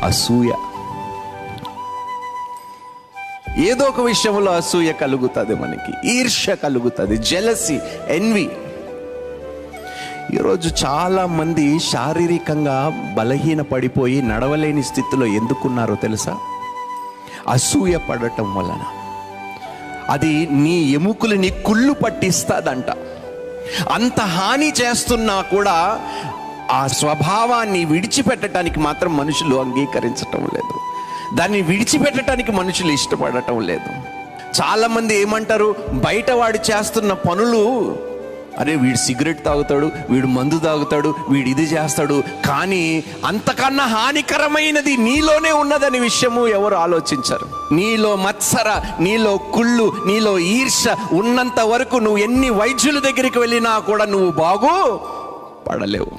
అసూయ. ఏదో ఒక విషయంలో అసూయ కలుగుతుంది, మనకి ఈర్ష్య కలుగుతుంది, జెలసీ, ఎన్వి. ఈరోజు చాలా మంది శారీరకంగా బలహీన పడిపోయి నడవలేని స్థితిలో ఎందుకున్నారో తెలుసా? అసూయ పడటం వలన. అది నీ ఎముకలని కుళ్ళు పట్టిస్తుందంట. అంత హాని చేస్తున్నా కూడా ఆ స్వభావాన్ని విడిచిపెట్టడానికి మాత్రం మనుషులు అంగీకరించటం లేదు. దాన్ని విడిచిపెట్టడానికి మనుషులు ఇష్టపడటం లేదు. చాలామంది ఏమంటారు, బయట వాడు చేస్తున్న పనులు, అరే వీడు సిగరెట్ తాగుతాడు, వీడు మందు తాగుతాడు, వీడు ఇది చేస్తాడు, కానీ అంతకన్నా హానికరమైనది నీలోనే ఉన్నదని విషయము ఎవరు ఆలోచించరు. నీలో మత్సర, నీలో కుళ్ళు, నీలో ఈర్ష ఉన్నంత వరకు నువ్వు ఎన్ని వైద్యుల దగ్గరికి వెళ్ళినా కూడా నువ్వు బాగు పడలేవు.